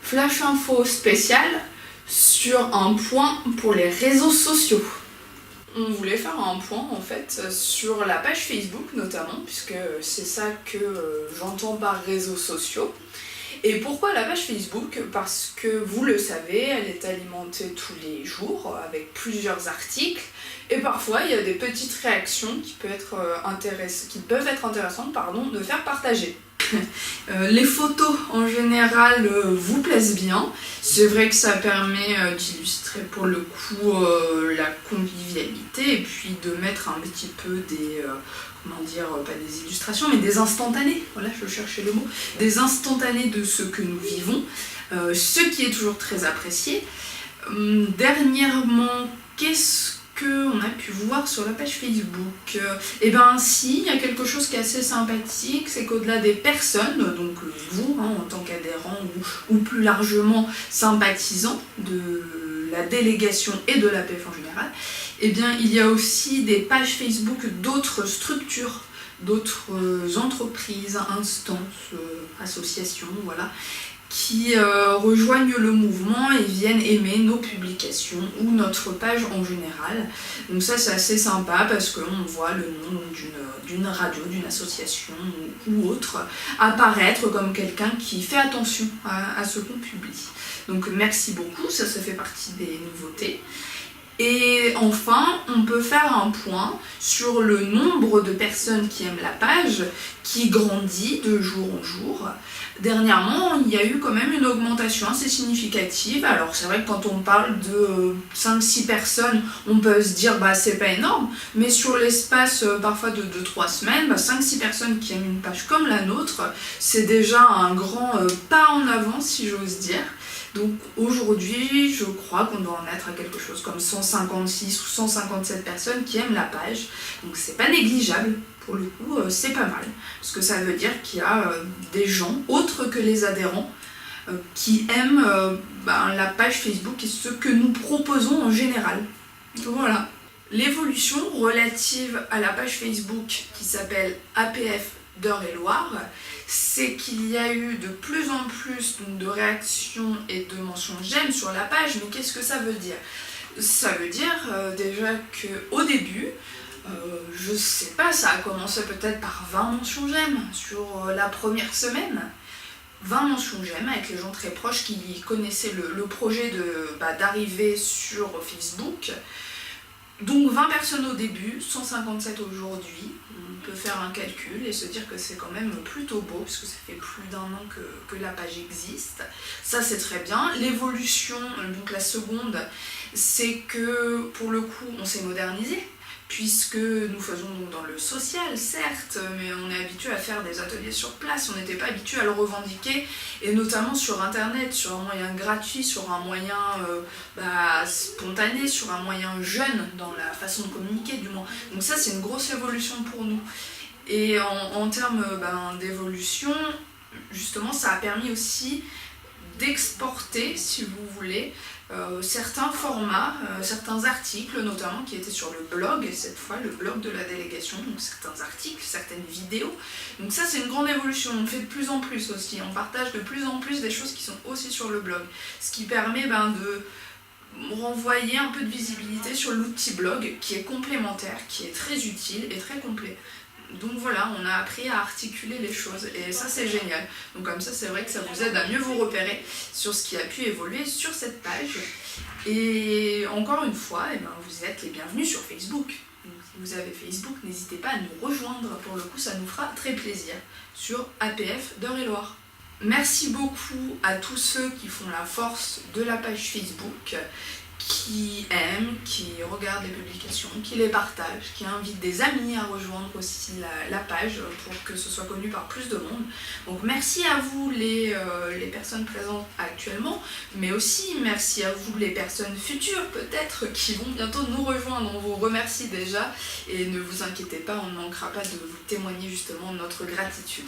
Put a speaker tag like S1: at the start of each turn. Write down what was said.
S1: Flash info spécial sur un point pour les réseaux sociaux. On voulait faire un point en fait sur la page Facebook notamment, puisque c'est ça que j'entends par réseaux sociaux. Et pourquoi la page Facebook? Parce que vous le savez, elle est alimentée tous les jours avec plusieurs articles et parfois il y a des petites réactions qui peuvent être intéressantes de faire partager. Les photos en général vous plaisent bien. C'est vrai que ça permet d'illustrer pour le coup la convivialité et puis de mettre un petit peu des, pas des illustrations mais des instantanés, voilà je cherchais le mot, des instantanés de ce que nous vivons, ce qui est toujours très apprécié. Dernièrement, qu'est-ce qu'on a pu voir sur la page Facebook? Eh bien si, il y a quelque chose qui est assez sympathique, c'est qu'au-delà des personnes, donc vous en tant qu'adhérents ou plus largement sympathisants de la délégation et de l'APF en général, eh bien il y a aussi des pages Facebook d'autres structures, d'autres entreprises, instances, associations, voilà, qui rejoignent le mouvement et viennent aimer nos publications ou notre page en général. Donc ça c'est assez sympa parce qu'on voit le nom d'une radio, d'une association ou autre apparaître comme quelqu'un qui fait attention à ce qu'on publie. Donc merci beaucoup, ça fait partie des nouveautés. Et enfin, on peut faire un point sur le nombre de personnes qui aiment la page, qui grandit de jour en jour. Dernièrement, il y a eu quand même une augmentation assez significative. Alors c'est vrai que quand on parle de 5-6 personnes, on peut se dire bah c'est pas énorme, mais sur l'espace parfois de 2-3 semaines, 5-6 personnes qui aiment une page comme la nôtre, c'est déjà un grand pas en avant si j'ose dire. Donc aujourd'hui, je crois qu'on doit en être à quelque chose comme 156 ou 157 personnes qui aiment la page. Donc c'est pas négligeable, pour le coup, c'est pas mal. Parce que ça veut dire qu'il y a des gens, autres que les adhérents, qui aiment la page Facebook et ce que nous proposons en général. Donc voilà. L'évolution relative à la page Facebook qui s'appelle APF d'Eure-et-Loir, c'est qu'il y a eu de plus en plus de réactions et de mentions j'aime sur la page, mais qu'est-ce que ça veut dire? Ça veut dire déjà qu'au début, je sais pas, ça a commencé peut-être par 20 mentions j'aime sur la première semaine. 20 mentions j'aime avec les gens très proches qui connaissaient le projet d'arriver sur Facebook. Donc 20 personnes au début, 157 aujourd'hui, on peut faire un calcul et se dire que c'est quand même plutôt beau, parce que ça fait plus d'1 an que la page existe. Ça c'est très bien. L'évolution, donc la seconde, c'est que pour le coup on s'est modernisé, puisque nous faisons donc dans le social, certes, mais on est habitué à faire des ateliers sur place, on n'était pas habitué à le revendiquer, et notamment sur internet, sur un moyen gratuit, sur un moyen spontané, sur un moyen jeune dans la façon de communiquer du moins. Donc ça c'est une grosse évolution pour nous. Et en termes d'évolution, justement ça a permis aussi d'exporter, si vous voulez, certains formats, certains articles notamment qui étaient sur le blog, et cette fois le blog de la délégation, donc certains articles, certaines vidéos. Donc ça c'est une grande évolution, on fait de plus en plus aussi, on partage de plus en plus des choses qui sont aussi sur le blog, ce qui permet de renvoyer un peu de visibilité sur l'outil blog qui est complémentaire, qui est très utile et très complet. Donc voilà, on a appris à articuler les choses et ça c'est génial. Donc comme ça c'est vrai que ça vous aide à mieux vous repérer sur ce qui a pu évoluer sur cette page. Et encore une fois, vous êtes les bienvenus sur Facebook. Donc si vous avez Facebook, n'hésitez pas à nous rejoindre, pour le coup ça nous fera très plaisir sur APF d'Eure-et-Loir. Merci beaucoup à tous ceux qui font la force de la page Facebook, qui aiment, qui regardent les publications, qui les partagent, qui invitent des amis à rejoindre aussi la page pour que ce soit connu par plus de monde. Donc merci à vous les personnes présentes actuellement, mais aussi merci à vous les personnes futures peut-être qui vont bientôt nous rejoindre. On vous remercie déjà et ne vous inquiétez pas, on ne manquera pas de vous témoigner justement notre gratitude.